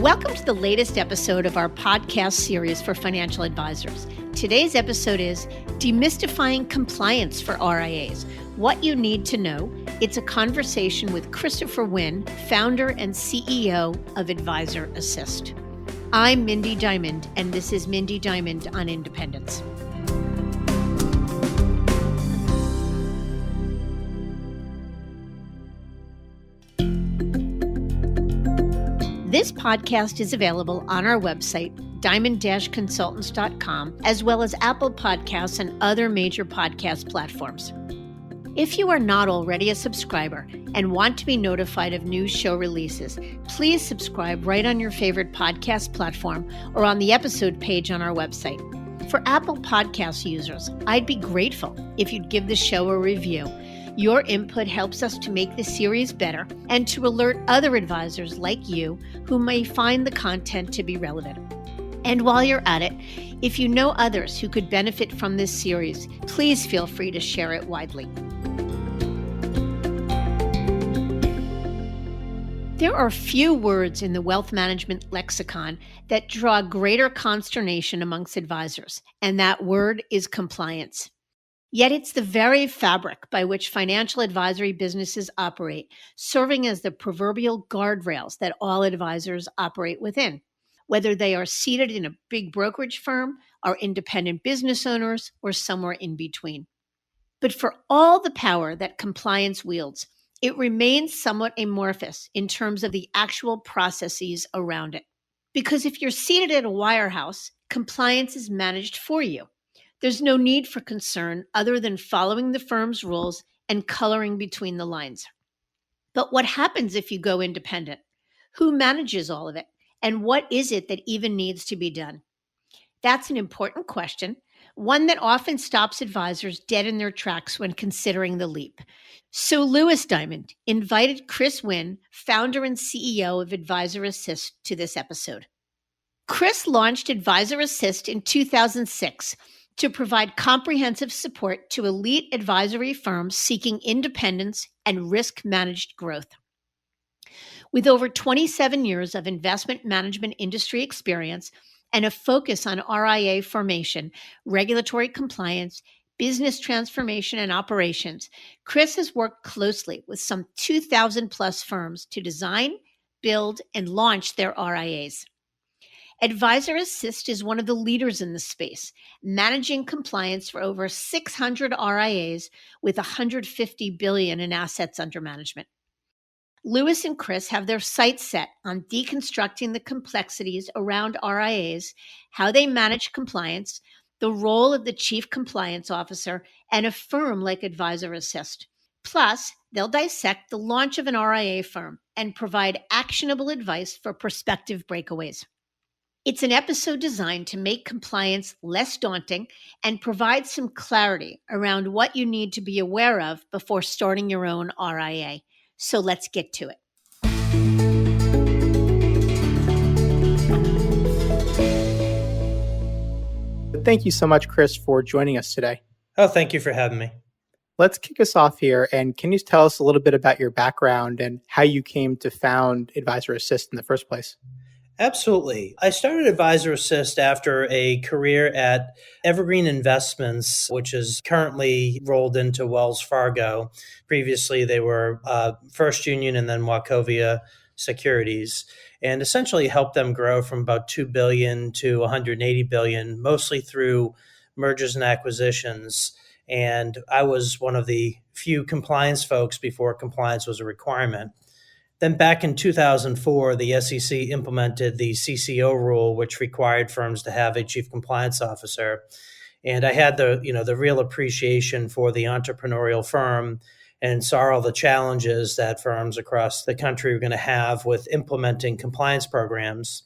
Welcome to the latest episode of our podcast series for financial advisors. Today's episode is Demystifying Compliance for RIAs, What You Need to Know. It's a conversation with Christopher Winn, founder and CEO of AdvisorAssist. I'm Mindy Diamond, and this is Mindy Diamond on Independence. This podcast is available on our website, diamond-consultants.com, as well as Apple Podcasts and other major podcast platforms. If you are not already a subscriber and want to be notified of new show releases, please subscribe right on your favorite podcast platform or on the episode page on our website. For Apple Podcast users, I'd be grateful if you'd give the show a review. Your input helps us to make this series better and to alert other advisors like you who may find the content to be relevant. And while you're at it, if you know others who could benefit from this series, please feel free to share it widely. There are few words in the wealth management lexicon that draw greater consternation amongst advisors, and that word is compliance. Yet it's the very fabric by which financial advisory businesses operate, serving as the proverbial guardrails that all advisors operate within. Whether they are seated in a big brokerage firm, are independent business owners, or somewhere in between. But for all the power that compliance wields, it remains somewhat amorphous in terms of the actual processes around it. Because if you're seated at a wirehouse, compliance is managed for you. There's no need for concern other than following the firm's rules and coloring between the lines. But what happens if you go independent? Who manages all of it? And what is it that even needs to be done? That's an important question, one that often stops advisors dead in their tracks when considering the leap. So Lewis Diamond invited Chris Winn, founder and CEO of AdvisorAssist, to this episode. Chris launched AdvisorAssist in 2006 to provide comprehensive support to elite advisory firms seeking independence and risk-managed growth. With over 27 years of investment management industry experience and a focus on RIA formation, regulatory compliance, business transformation, and operations, Chris has worked closely with some 2,000 plus firms to design, build, and launch their RIAs. AdvisorAssist is one of the leaders in the space, managing compliance for over 600 RIAs with $150 billion in assets under management. Lewis and Chris have their sights set on deconstructing the complexities around RIAs, how they manage compliance, the role of the chief compliance officer, and a firm like AdvisorAssist. Plus, they'll dissect the launch of an RIA firm and provide actionable advice for prospective breakaways. It's an episode designed to make compliance less daunting and provide some clarity around what you need to be aware of before starting your own RIA. So let's get to it. Thank you so much, Chris, for joining us today. Oh, thank you for having me. Let's kick us off here. And can you tell us a little bit about your background and how you came to found AdvisorAssist in the first place? Absolutely. I started AdvisorAssist after a career at Evergreen Investments, which is currently rolled into Wells Fargo. Previously, they were First Union and then Wachovia Securities, and essentially helped them grow from about $2 billion to $180 billion, mostly through mergers and acquisitions. And I was one of the few compliance folks before compliance was a requirement. Then back in 2004, the SEC implemented the CCO rule, which required firms to have a chief compliance officer. And I had the real appreciation for the entrepreneurial firm and saw all the challenges that firms across the country were going to have with implementing compliance programs.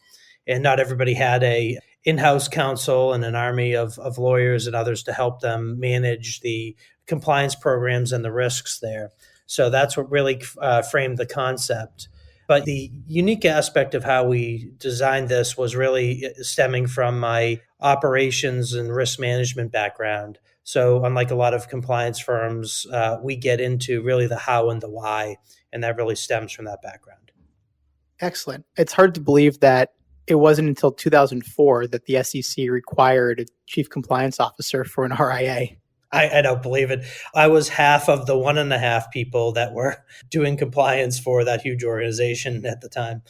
And not everybody had a in-house counsel and an army of lawyers and others to help them manage the compliance programs and the risks there. So that's what really framed the concept. But the unique aspect of how we designed this was really stemming from my operations and risk management background. So unlike a lot of compliance firms, we get into really the how and the why, and that really stems from that background. Excellent. It's hard to believe that it wasn't until 2004 that the SEC required a chief compliance officer for an RIA. I don't believe it. I was half of the 1.5 people that were doing compliance for that huge organization at the time.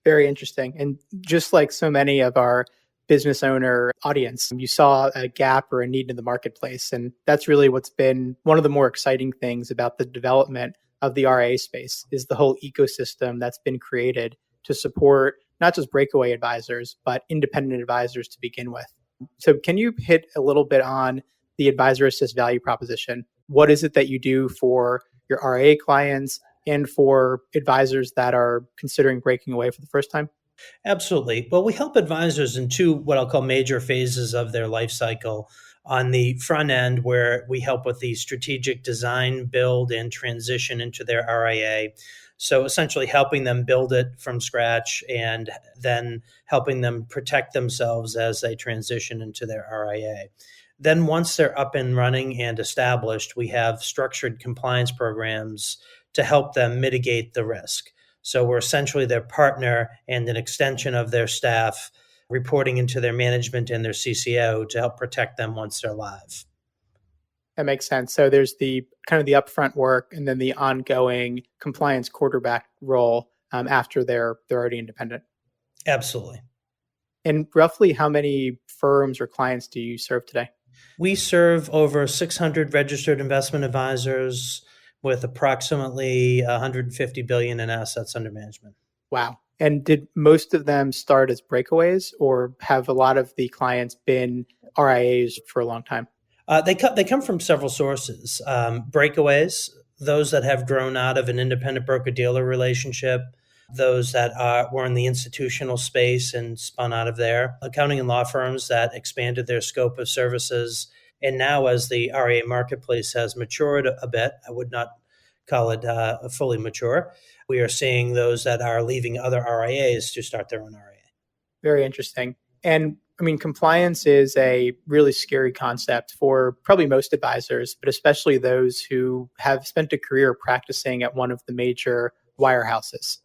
Very interesting. And just like so many of our business owner audience, you saw a gap or a need in the marketplace. And that's really what's been one of the more exciting things about the development of the RIA space is the whole ecosystem that's been created to support not just breakaway advisors, but independent advisors to begin with. So can you hit a little bit on the Advisor Assist value proposition? What is it that you do for your RIA clients and for advisors that are considering breaking away for the first time? Absolutely. Well, we help advisors in two, what I'll call major phases of their life cycle. On the front end, where we help with the strategic design, build, and transition into their RIA. So essentially helping them build it from scratch and then helping them protect themselves as they transition into their RIA. Then once they're up and running and established, we have structured compliance programs to help them mitigate the risk. So we're essentially their partner and an extension of their staff, reporting into their management and their CCO to help protect them once they're live. That makes sense. So there's the kind of the upfront work and then the ongoing compliance quarterback role after they're already independent. Absolutely. And roughly how many firms or clients do you serve today? We serve over 600 registered investment advisors with approximately 150 billion in assets under management. Wow. And did most of them start as breakaways or have a lot of the clients been RIAs for a long time? They come from several sources. Breakaways, those that have grown out of an independent broker-dealer relationship, those that were in the institutional space and spun out of there, accounting and law firms that expanded their scope of services. And now as the RIA marketplace has matured a bit, I would not call it fully mature, we are seeing those that are leaving other RIAs to start their own RIA. Very interesting. And I mean, compliance is a really scary concept for probably most advisors, but especially those who have spent a career practicing at one of the major wirehouses.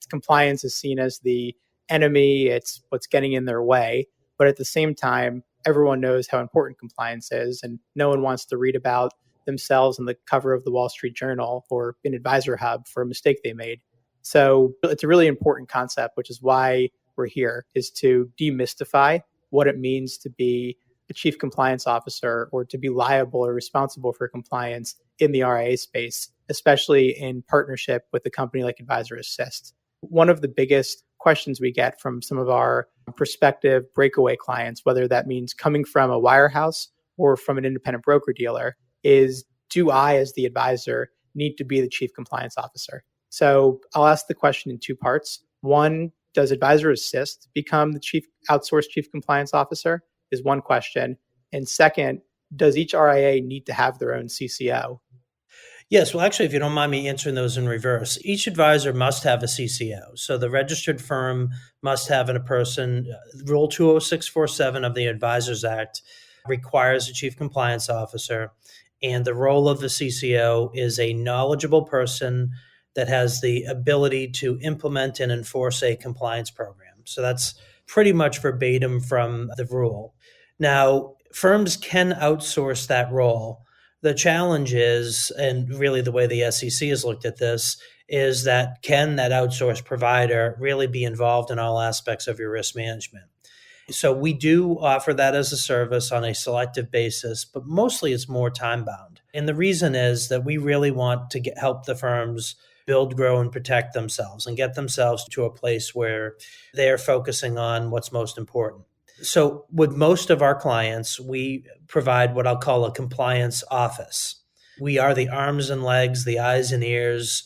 Compliance is seen as the enemy. It's what's getting in their way. But at the same time, everyone knows how important compliance is, and no one wants to read about themselves on the cover of the Wall Street Journal or in Advisor Hub for a mistake they made. So it's a really important concept, which is why we're here, is to demystify what it means to be a chief compliance officer or to be liable or responsible for compliance in the RIA space, especially in partnership with a company like Advisor Assist. One of the biggest questions we get from some of our prospective breakaway clients, whether that means coming from a wirehouse or from an independent broker dealer, is do I, as the advisor, need to be the chief compliance officer? So I'll ask the question in two parts. One, does Advisor Assist become the outsourced chief compliance officer? Is one question. And second, does each RIA need to have their own CCO? Yes. Well, actually, if you don't mind me answering those in reverse, each advisor must have a CCO. So the registered firm must have a person. Rule 20647 of the Advisors Act requires a chief compliance officer. And the role of the CCO is a knowledgeable person that has the ability to implement and enforce a compliance program. So that's pretty much verbatim from the rule. Now, firms can outsource that role. The challenge is, and really the way the SEC has looked at this, is that can that outsourced provider really be involved in all aspects of your risk management? So we do offer that as a service on a selective basis, but mostly it's more time bound. And the reason is that we really want to help the firms build, grow, and protect themselves and get themselves to a place where they're focusing on what's most important. So with most of our clients, we provide what I'll call a compliance office. We are the arms and legs, the eyes and ears,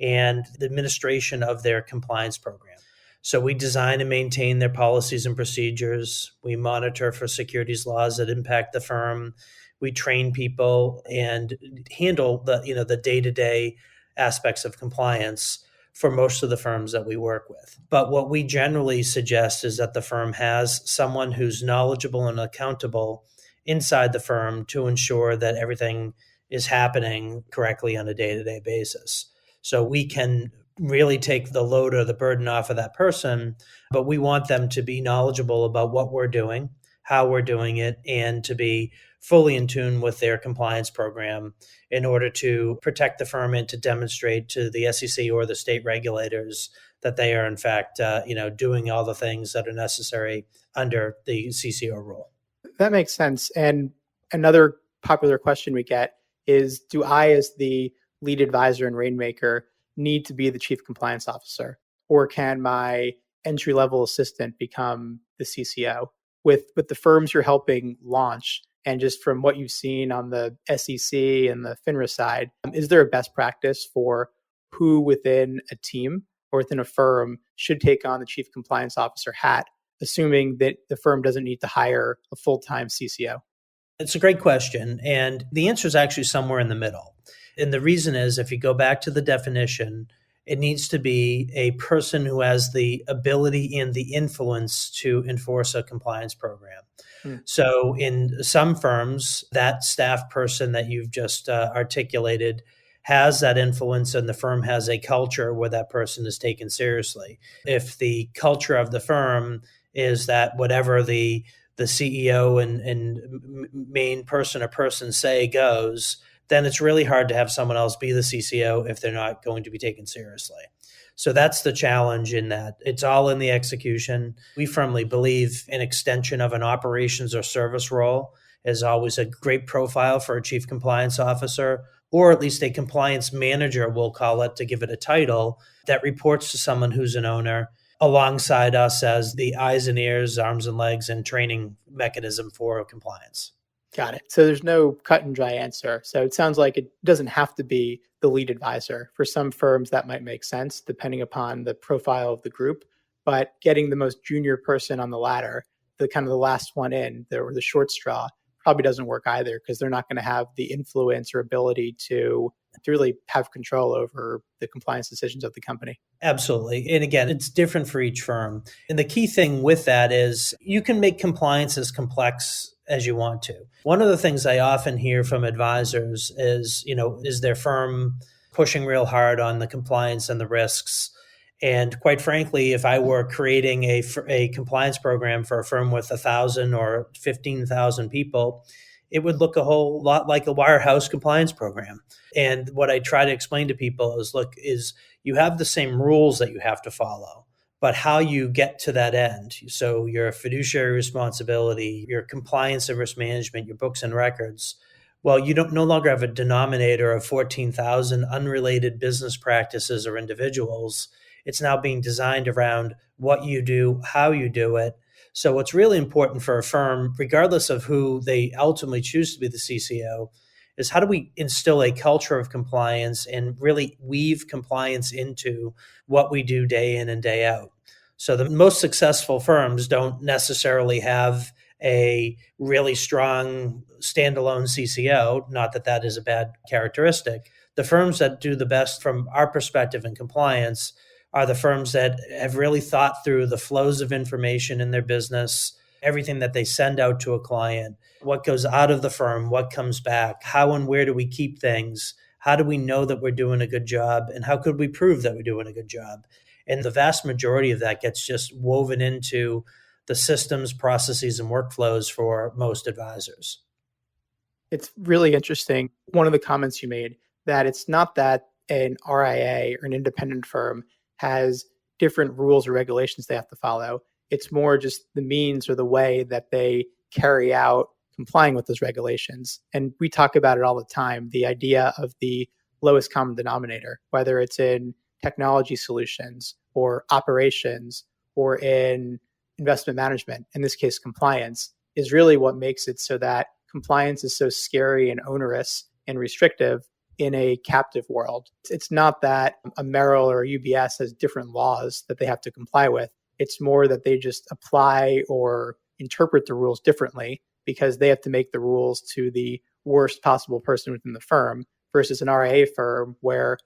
and the administration of their compliance program. So we design and maintain their policies and procedures. We monitor for securities laws that impact the firm. We train people and handle the day-to-day aspects of compliance for most of the firms that we work with. But what we generally suggest is that the firm has someone who's knowledgeable and accountable inside the firm to ensure that everything is happening correctly on a day-to-day basis. So we can really take the load or the burden off of that person, but we want them to be knowledgeable about what we're doing, how we're doing it, and to be fully in tune with their compliance program in order to protect the firm and to demonstrate to the SEC or the state regulators that they are in fact, doing all the things that are necessary under the CCO rule. That makes sense. And another popular question we get is, do I, as the lead advisor and rainmaker, need to be the chief compliance officer? Or can my entry-level assistant become the CCO? With the firms you're helping launch, and just from what you've seen on the SEC and the FINRA side, is there a best practice for who within a team or within a firm should take on the chief compliance officer hat, assuming that the firm doesn't need to hire a full-time CCO? It's a great question. And the answer is actually somewhere in the middle. And the reason is, if you go back to the definition, it needs to be a person who has the ability and the influence to enforce a compliance program. So in some firms, that staff person that you've just articulated has that influence, and the firm has a culture where that person is taken seriously. If the culture of the firm is that whatever the CEO and main person or person say goes, then it's really hard to have someone else be the CCO if they're not going to be taken seriously. So that's the challenge, in that it's all in the execution. We firmly believe an extension of an operations or service role is always a great profile for a chief compliance officer, or at least a compliance manager, we'll call it, to give it a title, that reports to someone who's an owner alongside us as the eyes and ears, arms and legs, and training mechanism for compliance. Got it. So there's no cut and dry answer. So it sounds like it doesn't have to be the lead advisor. For some firms, that might make sense depending upon the profile of the group. But getting the most junior person on the ladder, the kind of the last one in, or the short straw, probably doesn't work either, because they're not going to have the influence or ability to really have control over the compliance decisions of the company. Absolutely. And again, it's different for each firm. And the key thing with that is you can make compliance as complex as you want to. One of the things I often hear from advisors is, is their firm pushing real hard on the compliance and the risks? And quite frankly, if I were creating a compliance program for a firm with 1,000 or 15,000 people, it would look a whole lot like a wirehouse compliance program. And what I try to explain to people is you have the same rules that you have to follow, but how you get to that end. So your fiduciary responsibility, your compliance and risk management, your books and records. Well, you no longer have a denominator of 14,000 unrelated business practices or individuals. It's now being designed around what you do, how you do it. So what's really important for a firm, regardless of who they ultimately choose to be the CCO, is how do we instill a culture of compliance and really weave compliance into what we do day in and day out. So the most successful firms don't necessarily have a really strong standalone CCO, not that that is a bad characteristic. The firms that do the best from our perspective in compliance are the firms that have really thought through the flows of information in their business, everything that they send out to a client, what goes out of the firm, what comes back, how and where do we keep things, how do we know that we're doing a good job, and how could we prove that we're doing a good job? And the vast majority of that gets just woven into the systems, processes, and workflows for most advisors. It's really interesting. One of the comments you made, that it's not that an RIA or an independent firm has different rules or regulations they have to follow. It's more just the means or the way that they carry out complying with those regulations. And we talk about it all the time, the idea of the lowest common denominator, whether it's in technology solutions or operations or in investment management, in this case, compliance, is really what makes it so that compliance is so scary and onerous and restrictive in a captive world. It's not that a Merrill or a UBS has different laws that they have to comply with. It's more that they just apply or interpret the rules differently because they have to make the rules to the worst possible person within the firm, versus an RIA firm where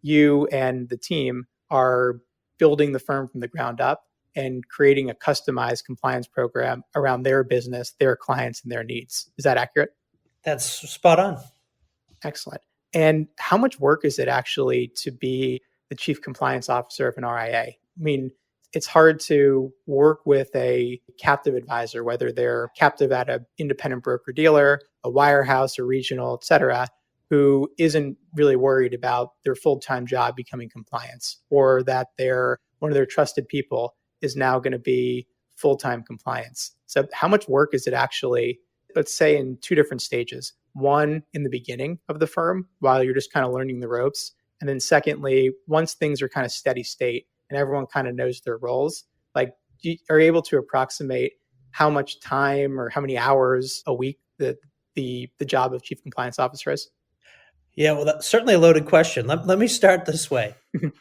you and the team are building the firm from the ground up and creating a customized compliance program around their business, their clients, and their needs. Is that accurate? That's spot on. Excellent. And how much work is it actually to be the chief compliance officer of an RIA? I mean, it's hard to work with a captive advisor, whether they're captive at an independent broker dealer, a wirehouse, or regional, et cetera, who isn't really worried about their full-time job becoming compliance, or that one of their trusted people is now going to be full-time compliance. So how much work is it actually, let's say in two different stages? One, in the beginning of the firm, while you're just kind of learning the ropes. And then secondly, once things are kind of steady state and everyone kind of knows their roles, like are you able to approximate how much time or how many hours a week the job of chief compliance officer is? Yeah, well, that's certainly a loaded question. Let me start this way.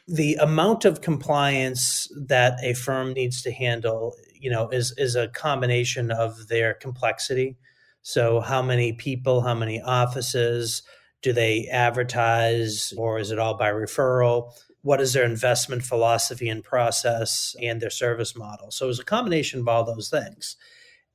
The amount of compliance that a firm needs to handle, is a combination of their complexity. So how many people, how many offices, do they advertise, or is it all by referral? What is their investment philosophy and process and their service model? So it's a combination of all those things.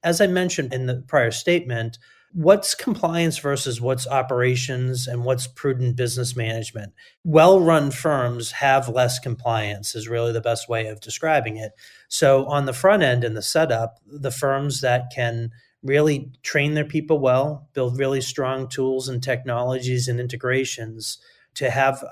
As I mentioned in the prior statement, what's compliance versus what's operations and what's prudent business management? Well-run firms have less compliance is really the best way of describing it. So on the front end in the setup, the firms that can really train their people well, build really strong tools and technologies and integrations to have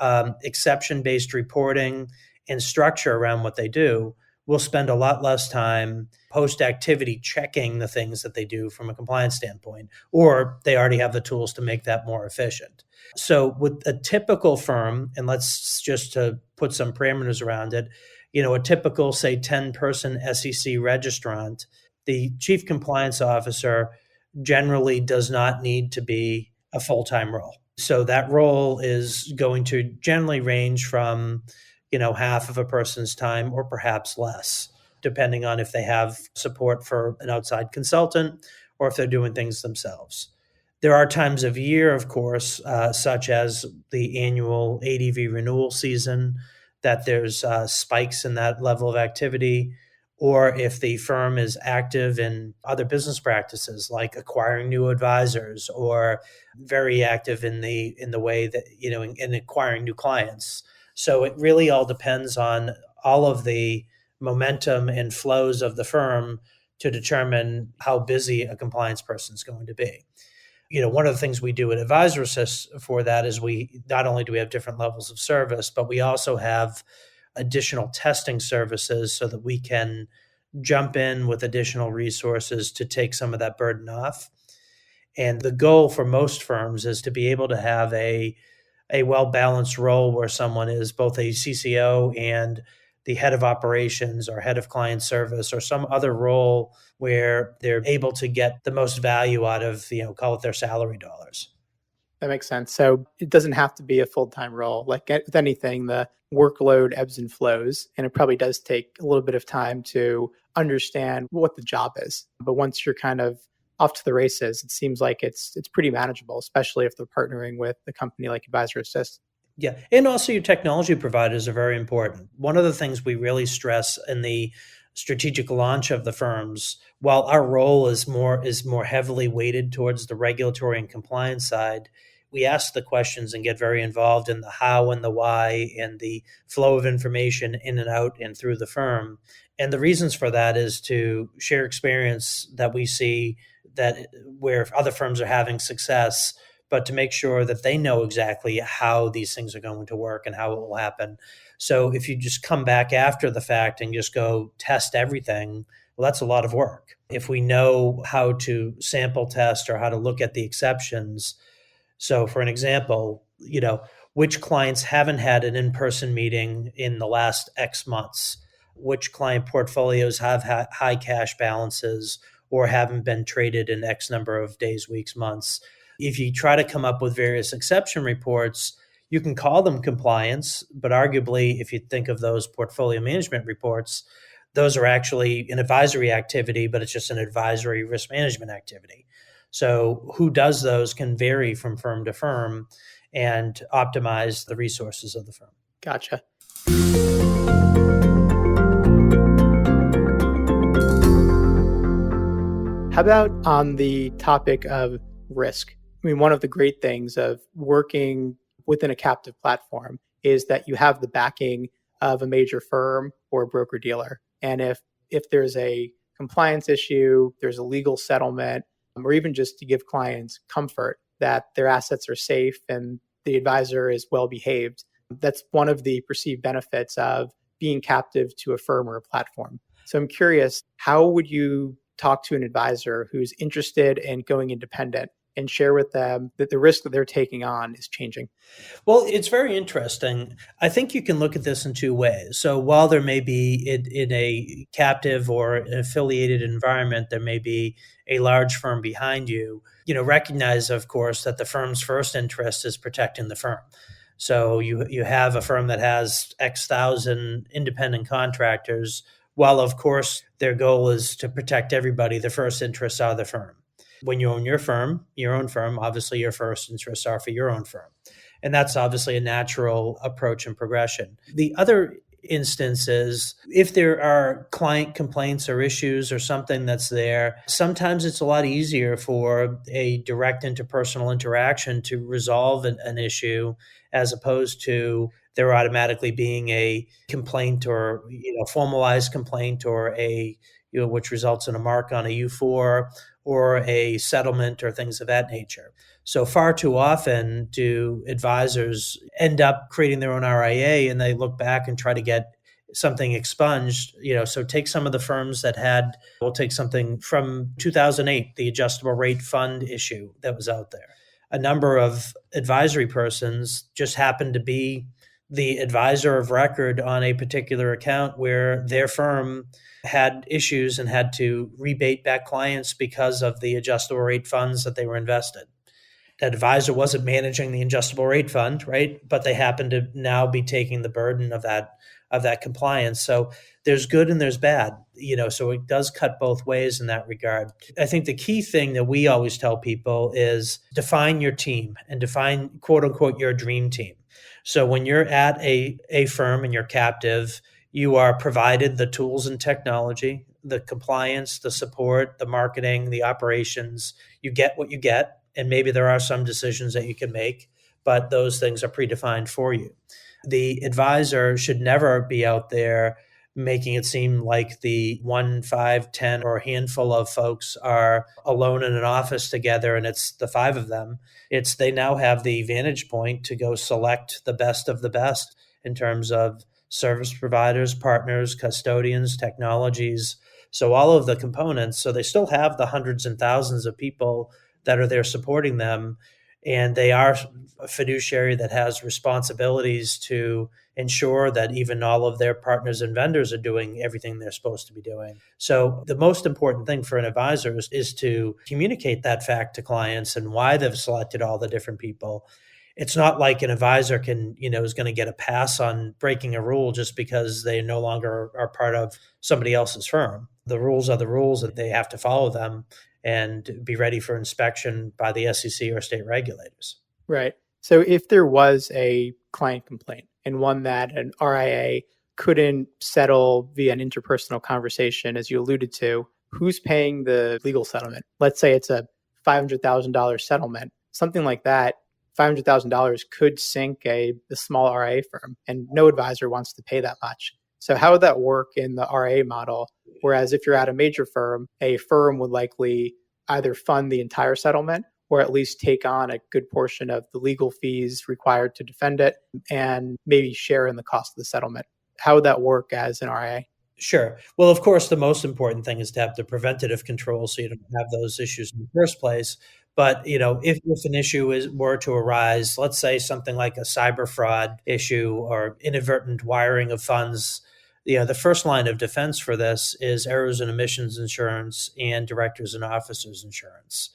exception-based reporting and structure around what they do, will spend a lot less time post-activity checking the things that they do from a compliance standpoint, or they already have the tools to make that more efficient. So with a typical firm, and let's just to put some parameters around it, a typical, say, 10-person SEC registrant, the chief compliance officer generally does not need to be a full-time role. So that role is going to generally range from half of a person's time or perhaps less, depending on if they have support for an outside consultant or if they're doing things themselves. There are times of year, of course, such as the annual ADV renewal season, that there's spikes in that level of activity, or if the firm is active in other business practices like acquiring new advisors or very active in the way that, in acquiring new clients. So it really all depends on all of the momentum and flows of the firm to determine how busy a compliance person is going to be. One of the things we do at AdvisorAssist for that is we not only do we have different levels of service, but we also have additional testing services so that we can jump in with additional resources to take some of that burden off. And the goal for most firms is to be able to have a well-balanced role where someone is both a CCO and the head of operations or head of client service or some other role where they're able to get the most value out of, call it their salary dollars. That makes sense. So it doesn't have to be a full-time role. Like with anything, the workload ebbs and flows, and it probably does take a little bit of time to understand what the job is. But once you're kind of off to the races, it seems like it's pretty manageable, especially if they're partnering with a company like AdvisorAssist. Yeah. And also your technology providers are very important. One of the things we really stress in the strategic launch of the firms, while our role is more heavily weighted towards the regulatory and compliance side, we ask the questions and get very involved in the how and the why and the flow of information in and out and through the firm. And the reasons for that is to share experience that we see that where other firms are having success, but to make sure that they know exactly how these things are going to work and how it will happen. So if you just come back after the fact and just go test everything, well, that's a lot of work. If we know how to sample test or how to look at the exceptions. So for an example, which clients haven't had an in-person meeting in the last X months, which client portfolios have high cash balances or haven't been traded in X number of days, weeks, months. If you try to come up with various exception reports, you can call them compliance, but arguably, if you think of those portfolio management reports, those are actually an advisory activity, but it's just an advisory risk management activity. So who does those can vary from firm to firm and optimize the resources of the firm. Gotcha. How about on the topic of risk? I mean, one of the great things of working within a captive platform is that you have the backing of a major firm or broker dealer. And if there's a compliance issue, there's a legal settlement, or even just to give clients comfort that their assets are safe and the advisor is well behaved, that's one of the perceived benefits of being captive to a firm or a platform. So I'm curious, how would you talk to an advisor who's interested in going independent and share with them that the risk that they're taking on is changing? Well, it's very interesting. I think you can look at this in two ways. So while there may be in a captive or an affiliated environment, there may be a large firm behind you, recognize, of course, that the firm's first interest is protecting the firm. So you have a firm that has X thousand independent contractors. While, of course, their goal is to protect everybody, the first interests are the firm. When you own your own firm, obviously your first interests are for your own firm. And that's obviously a natural approach and progression. The other instance is if there are client complaints or issues or something that's there, sometimes it's a lot easier for a direct interpersonal interaction to resolve an issue as opposed to there automatically being a complaint or formalized complaint or which results in a mark on a U4 or a settlement or things of that nature. So far too often do advisors end up creating their own RIA and they look back and try to get something expunged. So take some of the firms that we'll take something from 2008, the adjustable rate fund issue that was out there. A number of advisory persons just happened to be the advisor of record on a particular account where their firm had issues and had to rebate back clients because of the adjustable rate funds that they were invested. That advisor wasn't managing the adjustable rate fund, right? But they happen to now be taking the burden of that compliance. So there's good and there's bad, so it does cut both ways in that regard. I think the key thing that we always tell people is define your team and define, quote unquote, your dream team. So when you're at a firm and you're captive, you are provided the tools and technology, the compliance, the support, the marketing, the operations. You get what you get. And maybe there are some decisions that you can make, but those things are predefined for you. The advisor should never be out there making it seem like the 1, 5, 10, or a handful of folks are alone in an office together and it's the 5 of them. They now have the vantage point to go select the best of the best in terms of service providers, partners, custodians, technologies. So all of the components. So they still have the hundreds and thousands of people that are there supporting them. And they are a fiduciary that has responsibilities to ensure that even all of their partners and vendors are doing everything they're supposed to be doing. So the most important thing for an advisor is to communicate that fact to clients and why they've selected all the different people. It's not like an advisor is going to get a pass on breaking a rule just because they no longer are part of somebody else's firm. The rules are the rules and they have to follow them and be ready for inspection by the SEC or state regulators. Right. So if there was a client complaint and one that an RIA couldn't settle via an interpersonal conversation, as you alluded to, who's paying the legal settlement? Let's say it's a $500,000 settlement, something like that. $500,000 could sink a small RIA firm, and no advisor wants to pay that much. So how would that work in the RIA model? Whereas if you're at a major firm, a firm would likely either fund the entire settlement or at least take on a good portion of the legal fees required to defend it and maybe share in the cost of the settlement. How would that work as an RIA? Sure. Well, of course, the most important thing is to have the preventative control so you don't have those issues in the first place. But, if an issue were to arise, let's say something like a cyber fraud issue or inadvertent wiring of funds, the first line of defense for this is errors and omissions insurance and directors and officers insurance.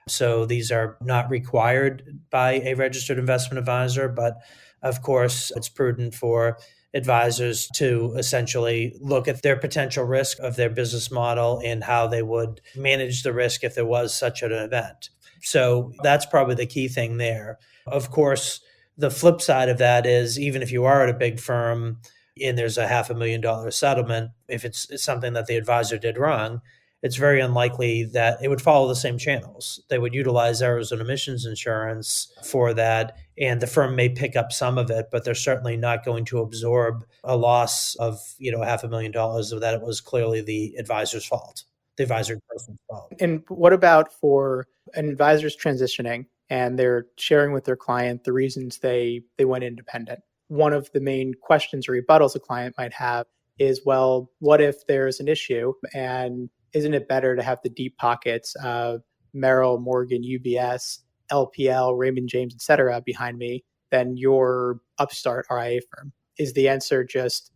So these are not required by a registered investment advisor, but of course, it's prudent for advisors to essentially look at their potential risk of their business model and how they would manage the risk if there was such an event. So that's probably the key thing there. Of course, the flip side of that is even if you are at a big firm and there's a $500,000 settlement, if it's something that the advisor did wrong, it's very unlikely that it would follow the same channels. They would utilize errors and omissions insurance for that, and the firm may pick up some of it, but they're certainly not going to absorb a loss of $500,000 of that. It was clearly the advisor's fault, the advisory person's fault. And what about for an advisor's transitioning and they're sharing with their client the reasons they went independent? One of the main questions or rebuttals a client might have is, well, what if there's an issue, and isn't it better to have the deep pockets of Merrill, Morgan, UBS, LPL, Raymond James, et cetera, behind me than your upstart RIA firm? Is the answer just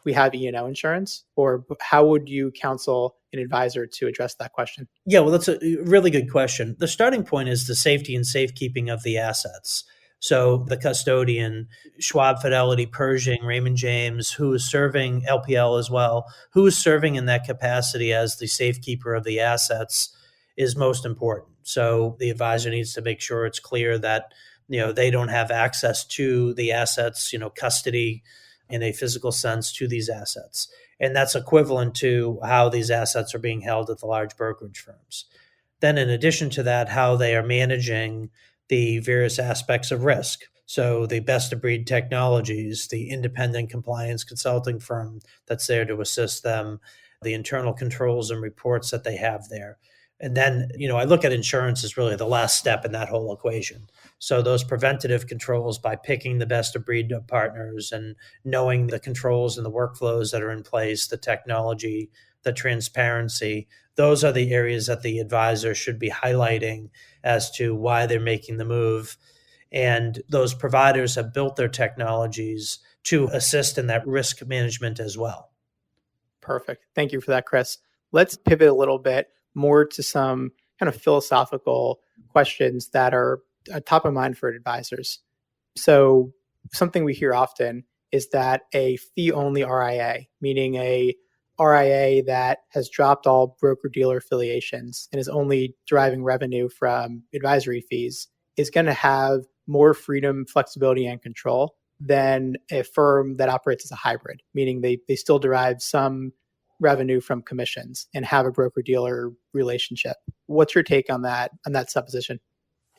we have E&O insurance? Or how would you counsel an advisor to address that question? Yeah, well, that's a really good question. The starting point is the safety and safekeeping of the assets. So the custodian, Schwab, Fidelity, Pershing, Raymond James, who is serving LPL as well, who is serving in that capacity as the safekeeper of the assets is most important. So the advisor needs to make sure it's clear that they don't have access to the assets, custody in a physical sense to these assets. And that's equivalent to how these assets are being held at the large brokerage firms. Then in addition to that, how they are managing the various aspects of risk. So the best of breed technologies, the independent compliance consulting firm that's there to assist them, the internal controls and reports that they have there. And then, I look at insurance as really the last step in that whole equation. So those preventative controls by picking the best of breed partners and knowing the controls and the workflows that are in place, the technology, the transparency, those are the areas that the advisor should be highlighting as to why they're making the move. And those providers have built their technologies to assist in that risk management as well. Perfect. Thank you for that, Chris. Let's pivot a little bit more to some kind of philosophical questions that are top of mind for advisors. So something we hear often is that a fee-only RIA, meaning a RIA that has dropped all broker-dealer affiliations and is only deriving revenue from advisory fees, is going to have more freedom, flexibility, and control than a firm that operates as a hybrid, meaning they still derive some revenue from commissions and have a broker-dealer relationship. What's your take on that supposition?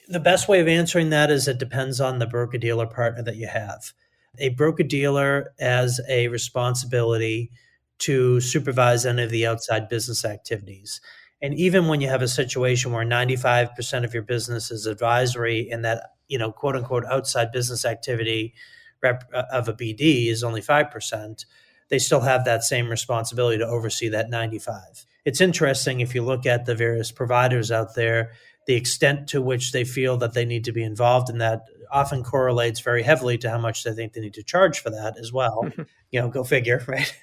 The best way of answering that is it depends on the broker-dealer partner that you have. A broker-dealer has a responsibility to supervise any of the outside business activities. And even when you have a situation where 95% of your business is advisory and that, quote unquote, outside business activity of a BD is only 5%, they still have that same responsibility to oversee that 95. It's interesting if you look at the various providers out there, the extent to which they feel that they need to be involved in that often correlates very heavily to how much they think they need to charge for that as well. Go figure, right?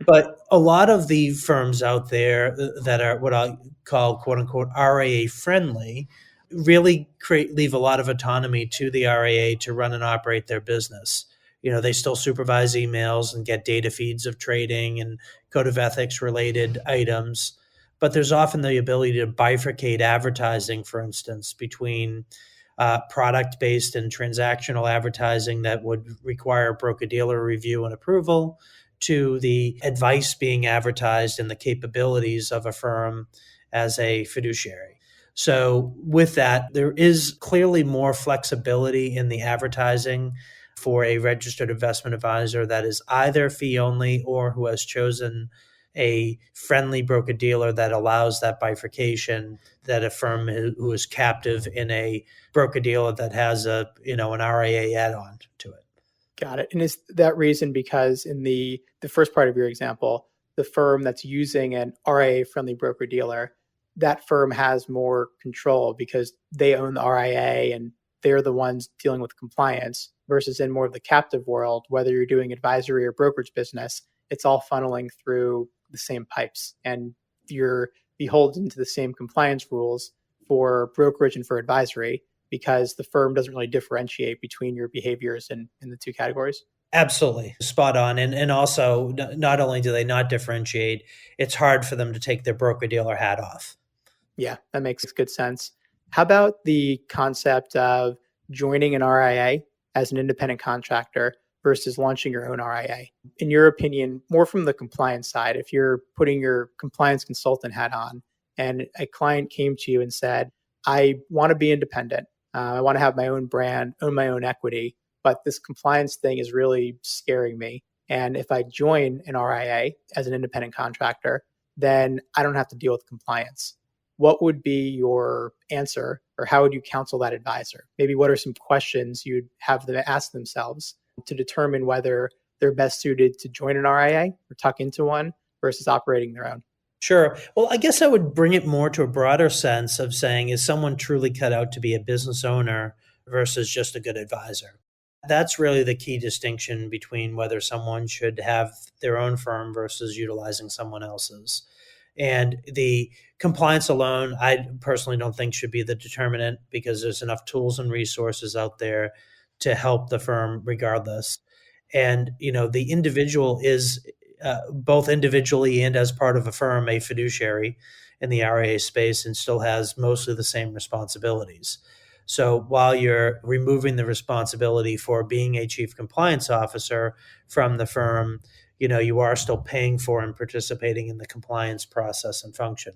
But a lot of the firms out there that are what I call, quote unquote, RIA friendly really leave a lot of autonomy to the RIA to run and operate their business. They still supervise emails and get data feeds of trading and code of ethics related items. But there's often the ability to bifurcate advertising, for instance, between product-based and transactional advertising that would require broker-dealer review and approval to the advice being advertised and the capabilities of a firm as a fiduciary. So with that, there is clearly more flexibility in the advertising for a registered investment advisor that is either fee only or who has chosen a friendly broker-dealer that allows that bifurcation, that a firm who is captive in a broker-dealer that has an RIA add-on to it. Got it. And is that reason because in the first part of your example, the firm that's using an RIA-friendly broker-dealer, that firm has more control because they own the RIA and they're the ones dealing with compliance, versus in more of the captive world, whether you're doing advisory or brokerage business, it's all funneling through the same pipes and you're beholden to the same compliance rules for brokerage and for advisory because the firm doesn't really differentiate between your behaviors in the two categories. Absolutely. Spot on. And also, not only do they not differentiate, it's hard for them to take their broker-dealer hat off. Yeah, that makes good sense. How about the concept of joining an RIA as an independent contractor versus launching your own RIA? In your opinion, more from the compliance side, if you're putting your compliance consultant hat on and a client came to you and said, I want to be independent. I want to have my own brand, own my own equity, but this compliance thing is really scaring me. And if I join an RIA as an independent contractor, then I don't have to deal with compliance. What would be your answer, or how would you counsel that advisor? Maybe what are some questions you'd have them ask themselves to determine whether they're best suited to join an RIA or tuck into one versus operating their own? Sure. Well, I guess I would bring it more to a broader sense of saying, is someone truly cut out to be a business owner versus just a good advisor? That's really the key distinction between whether someone should have their own firm versus utilizing someone else's. And the compliance alone, I personally don't think should be the determinant, because there's enough tools and resources out there to help the firm regardless. And, the individual is both individually and as part of a firm, a fiduciary in the RIA space, and still has mostly the same responsibilities. So while you're removing the responsibility for being a chief compliance officer from the firm, you are still paying for and participating in the compliance process and function.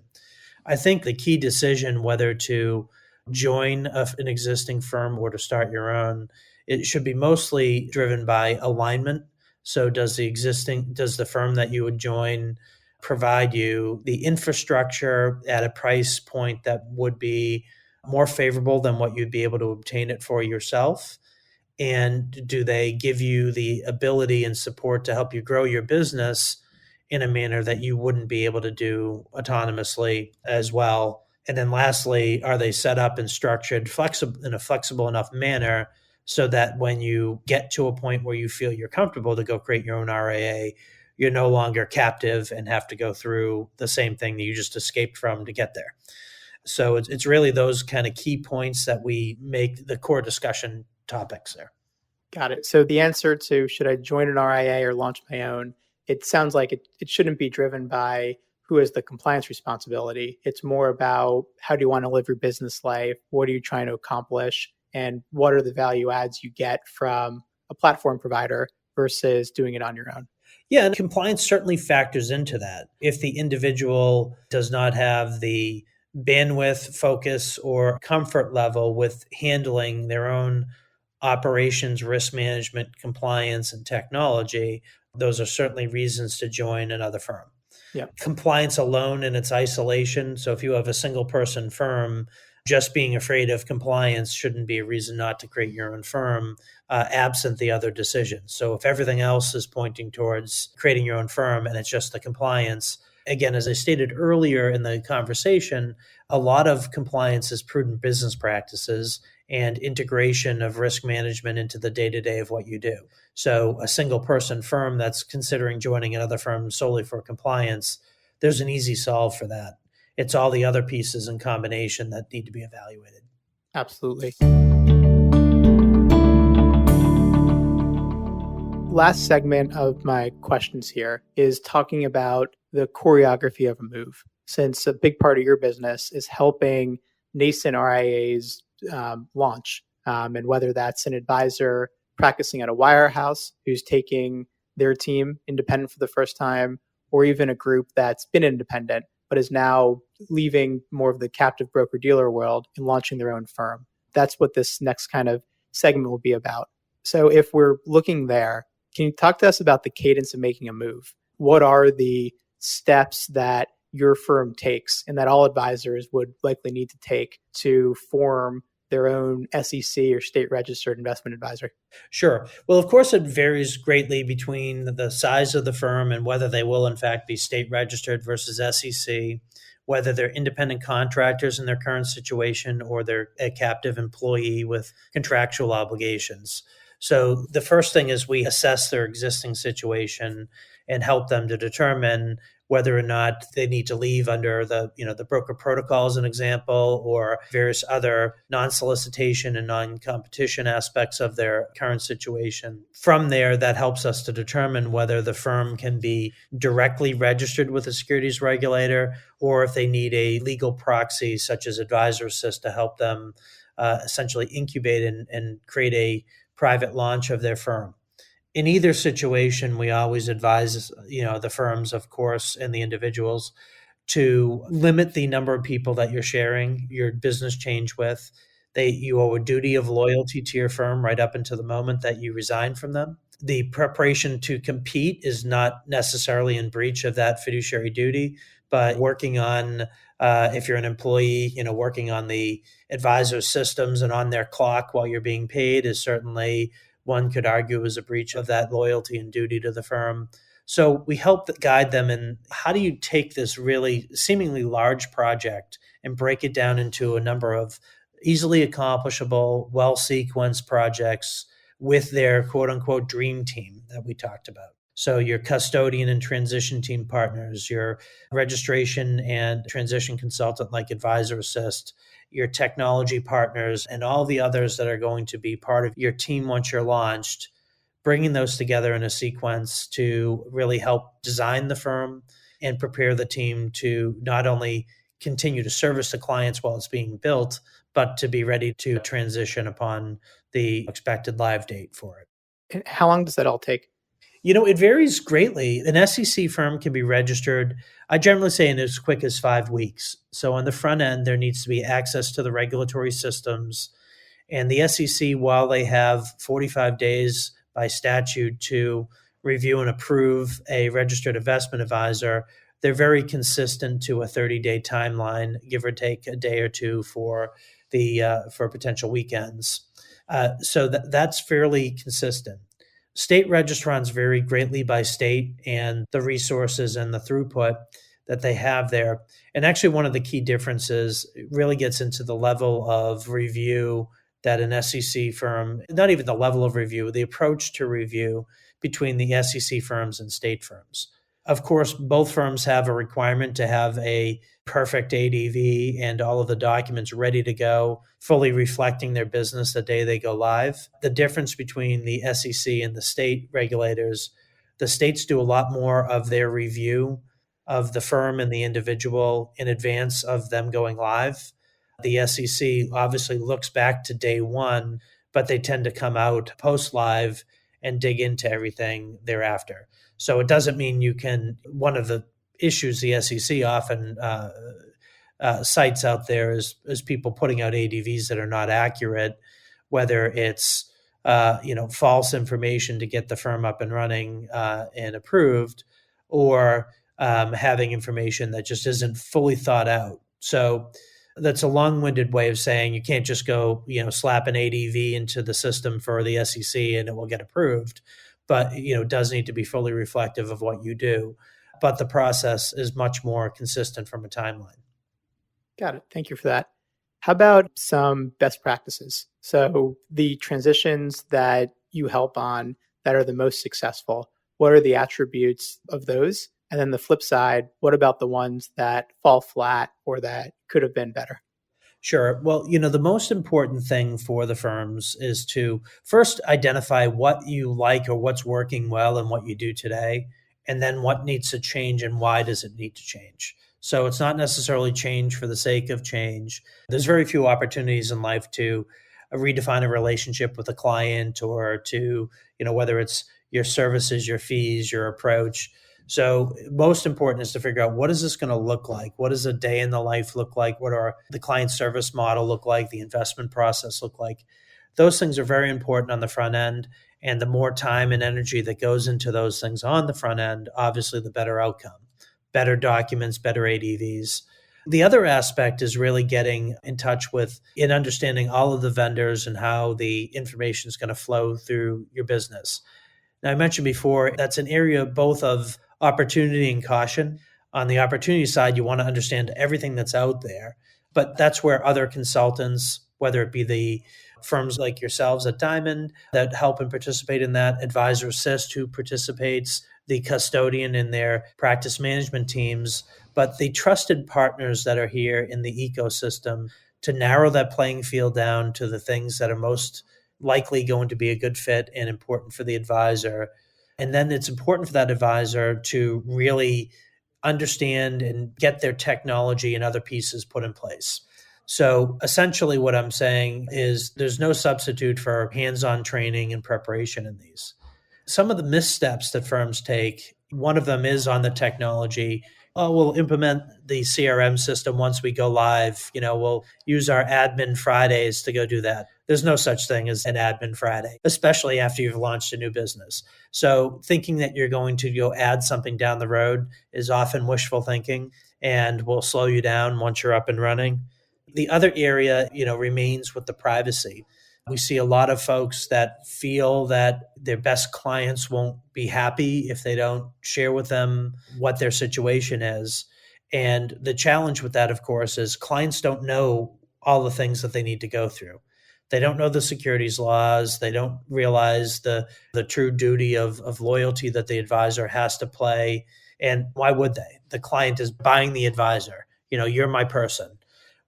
I think the key decision whether to join an existing firm or to start your own, it should be mostly driven by alignment. So does the firm that you would join provide you the infrastructure at a price point that would be more favorable than what you'd be able to obtain it for yourself? And do they give you the ability and support to help you grow your business in a manner that you wouldn't be able to do autonomously as well? And then lastly, are they set up and structured in a flexible enough manner so that when you get to a point where you feel you're comfortable to go create your own RIA, you're no longer captive and have to go through the same thing that you just escaped from to get there? So it's really those kind of key points that we make the core discussion topics there. Got it. So the answer to should I join an RIA or launch my own, it sounds like it shouldn't be driven by who has the compliance responsibility. It's more about how do you want to live your business life? What are you trying to accomplish? And what are the value adds you get from a platform provider versus doing it on your own? Yeah, and compliance certainly factors into that. If the individual does not have the bandwidth, focus, or comfort level with handling their own operations, risk management, compliance, and technology, those are certainly reasons to join another firm. Yeah. Compliance alone in its isolation. So if you have a single person firm, just being afraid of compliance shouldn't be a reason not to create your own firm, absent the other decisions. So if everything else is pointing towards creating your own firm and it's just the compliance, again, as I stated earlier in the conversation, a lot of compliance is prudent business practices and integration of risk management into the day-to-day of what you do. So a single person firm that's considering joining another firm solely for compliance, there's an easy solve for that. It's all the other pieces in combination that need to be evaluated. Absolutely. Last segment of my questions here is talking about the choreography of a move. Since a big part of your business is helping nascent RIAs launch, and whether that's an advisor practicing at a wirehouse who's taking their team independent for the first time, or even a group that's been independent but is now leaving more of the captive broker-dealer world and launching their own firm. That's what this next kind of segment will be about. So if we're looking there, can you talk to us about the cadence of making a move? What are the steps that your firm takes and that all advisors would likely need to take to form their own SEC or state registered investment advisor? Sure. Well, of course, it varies greatly between the size of the firm and whether they will, in fact, be state registered versus SEC, whether they're independent contractors in their current situation or they're a captive employee with contractual obligations. So the first thing is we assess their existing situation and help them to determine whether or not they need to leave under the broker protocol as an example, or various other non-solicitation and non-competition aspects of their current situation. From there, that helps us to determine whether the firm can be directly registered with a securities regulator, or if they need a legal proxy such as AdvisorAssist to help them essentially incubate and create a private launch of their firm. In either situation, we always advise, the firms, of course, and the individuals to limit the number of people that you're sharing your business change with. You owe a duty of loyalty to your firm right up until the moment that you resign from them. The preparation to compete is not necessarily in breach of that fiduciary duty, but working on, if you're an employee, working on the advisor systems and on their clock while you're being paid is certainly, one could argue, is a breach of that loyalty and duty to the firm. So we help guide them in how do you take this really seemingly large project and break it down into a number of easily accomplishable, well-sequenced projects with their quote unquote dream team that we talked about. So your custodian and transition team partners, your registration and transition consultant like AdvisorAssist, your technology partners, and all the others that are going to be part of your team once you're launched, bringing those together in a sequence to really help design the firm and prepare the team to not only continue to service the clients while it's being built, but to be ready to transition upon the expected live date for it. And how long does that all take? It varies greatly. An SEC firm can be registered, I generally say, in as quick as 5 weeks. So on the front end, there needs to be access to the regulatory systems. And the SEC, while they have 45 days by statute to review and approve a registered investment advisor, they're very consistent to a 30-day timeline, give or take a day or two for potential weekends. So that's fairly consistent. State registrants vary greatly by state and the resources and the throughput that they have there. And actually, one of the key differences really gets into the level of review that an SEC firm, not even the level of review, the approach to review between the SEC firms and state firms. Of course, both firms have a requirement to have a perfect ADV and all of the documents ready to go, fully reflecting their business the day they go live. The difference between the SEC and the state regulators, the states do a lot more of their review of the firm and the individual in advance of them going live. The SEC obviously looks back to day one, but they tend to come out post-live and dig into everything thereafter. So it doesn't mean you can, one of the issues the SEC often cites out there is people putting out ADVs that are not accurate, whether it's false information to get the firm up and running and approved, or having information that just isn't fully thought out. So that's a long-winded way of saying you can't just go, slap an ADV into the system for the SEC and it will get approved. But, it does need to be fully reflective of what you do. But the process is much more consistent from a timeline. Got it. Thank you for that. How about some best practices? So the transitions that you help on that are the most successful, what are the attributes of those? And then the flip side, what about the ones that fall flat or that could have been better? Sure. Well, the most important thing for the firms is to first identify what you like or what's working well and what you do today, and then what needs to change and why does it need to change. So it's not necessarily change for the sake of change. There's very few opportunities in life to redefine a relationship with a client or to, whether it's your services, your fees, your approach. So most important is to figure out, what is this going to look like? What does a day in the life look like? What are the client service model look like? The investment process look like? Those things are very important on the front end. And the more time and energy that goes into those things on the front end, obviously the better outcome, better documents, better ADVs. The other aspect is really getting in touch with and understanding all of the vendors and how the information is going to flow through your business. Now, I mentioned before, that's an area both of opportunity and caution. On the opportunity side, you want to understand everything that's out there, but that's where other consultants, whether it be the firms like yourselves at Diamond that help and participate in that, AdvisorAssist who participates, the custodian in their practice management teams, but the trusted partners that are here in the ecosystem to narrow that playing field down to the things that are most likely going to be a good fit and important for the advisor. And then it's important for that advisor to really understand and get their technology and other pieces put in place. So essentially what I'm saying is there's no substitute for hands-on training and preparation in these. some of the missteps that firms take, one of them is on the technology. Oh, we'll implement the CRM system once we go live. We'll use our admin Fridays to go do that. There's no such thing as an admin Friday, especially after you've launched a new business. So thinking that you're going to go add something down the road is often wishful thinking and will slow you down once you're up and running. The other area, remains with the privacy. We see a lot of folks that feel that their best clients won't be happy if they don't share with them what their situation is. And the challenge with that, of course, is clients don't know all the things that they need to go through. They don't know the securities laws. They don't realize the true duty of loyalty that the advisor has to play. And why would they? The client is buying the advisor. You're my person.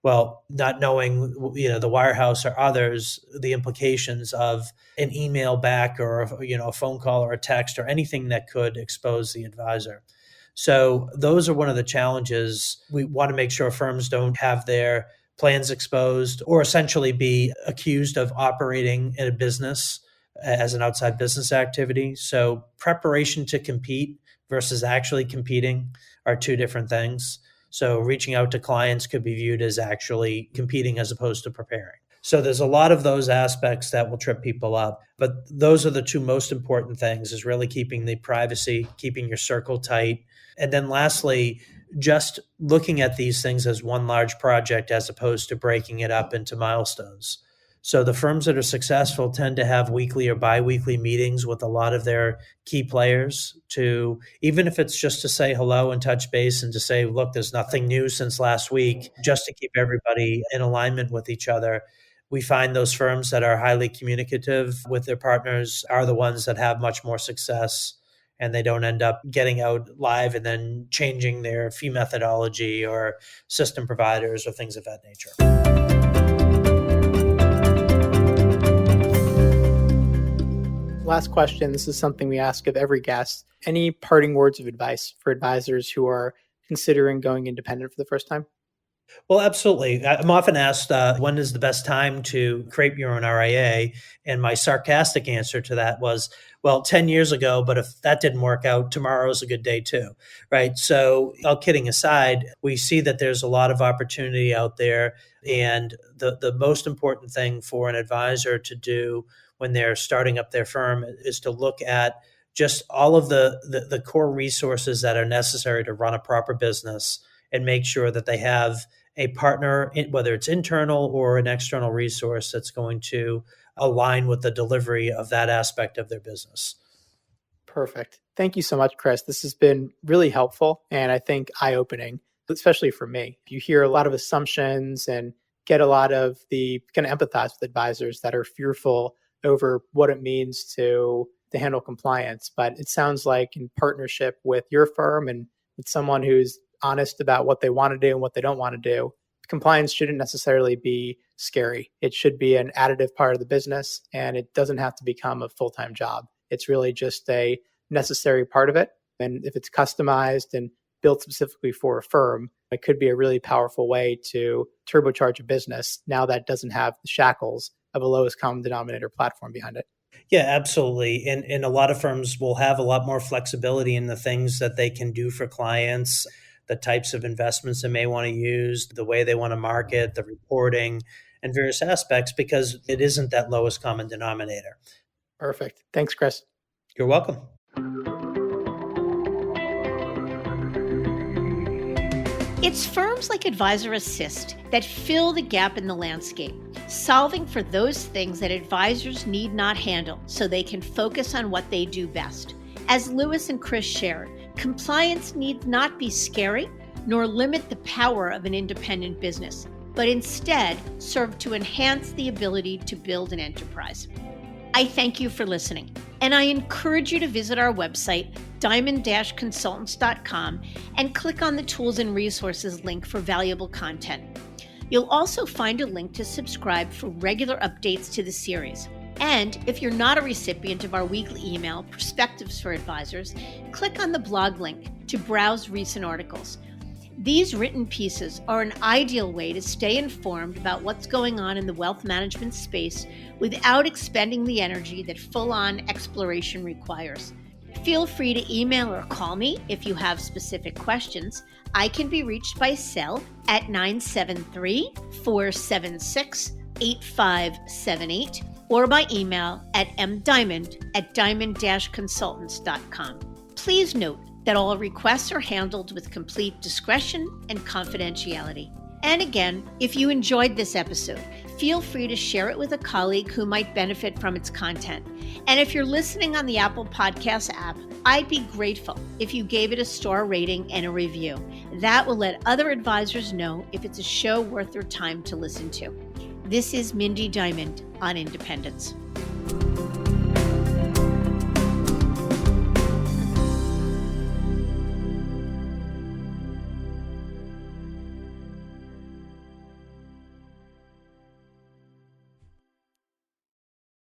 Well, not knowing, the wirehouse or others, the implications of an email back or, a phone call or a text or anything that could expose the advisor. So those are one of the challenges. We want to make sure firms don't have their plans exposed or essentially be accused of operating in a business as an outside business activity. So preparation to compete versus actually competing are two different things. So reaching out to clients could be viewed as actually competing as opposed to preparing. So there's a lot of those aspects that will trip people up. But those are the two most important things, is really keeping the privacy, keeping your circle tight. And then lastly, just looking at these things as one large project as opposed to breaking it up into milestones. So the firms that are successful tend to have weekly or biweekly meetings with a lot of their key players to, even if it's just to say hello and touch base and to say, look, there's nothing new since last week, just to keep everybody in alignment with each other. We find those firms that are highly communicative with their partners are the ones that have much more success, and they don't end up getting out live and then changing their fee methodology or system providers or things of that nature. Last question. This is something we ask of every guest. Any parting words of advice for advisors who are considering going independent for the first time? Well, absolutely. I'm often asked, when is the best time to create your own RIA? And my sarcastic answer to that was, well, 10 years ago, but if that didn't work out, tomorrow is a good day too, right? So all kidding aside, we see that there's a lot of opportunity out there. And the most important thing for an advisor to do when they're starting up their firm is to look at just all of the core resources that are necessary to run a proper business and make sure that they have a partner, whether it's internal or an external resource, that's going to align with the delivery of that aspect of their business. Perfect. Thank you so much, Chris. This has been really helpful and I think eye-opening, especially for me. You hear a lot of assumptions and get a lot of kind of empathize with advisors that are fearful over what it means to handle compliance. But it sounds like in partnership with your firm and with someone who's honest about what they want to do and what they don't want to do, compliance shouldn't necessarily be scary. It should be an additive part of the business, and it doesn't have to become a full-time job. It's really just a necessary part of it. And if it's customized and built specifically for a firm, it could be a really powerful way to turbocharge a business now that doesn't have the shackles of a lowest common denominator platform behind it. Yeah, absolutely. And a lot of firms will have a lot more flexibility in the things that they can do for clients, the types of investments they may want to use, the way they want to market, the reporting, and various aspects, because it isn't that lowest common denominator. Perfect. Thanks, Chris. You're welcome. It's firms like AdvisorAssist that fill the gap in the landscape, solving for those things that advisors need not handle so they can focus on what they do best. As Lewis and Chris shared, compliance needs not be scary nor limit the power of an independent business, but instead serve to enhance the ability to build an enterprise. I thank you for listening, and I encourage you to visit our website, diamond-consultants.com, and click on the Tools and Resources link for valuable content. You'll also find a link to subscribe for regular updates to the series. And if you're not a recipient of our weekly email, Perspectives for Advisors, click on the blog link to browse recent articles. These written pieces are an ideal way to stay informed about what's going on in the wealth management space without expending the energy that full-on exploration requires. Feel free to email or call me if you have specific questions. I can be reached by cell at 973-476-8578 or by email at mdiamond@diamond-consultants.com. Please note that all requests are handled with complete discretion and confidentiality. And again, if you enjoyed this episode, feel free to share it with a colleague who might benefit from its content. And if you're listening on the Apple Podcasts app, I'd be grateful if you gave it a star rating and a review. That will let other advisors know if it's a show worth their time to listen to. This is Mindy Diamond on Independence.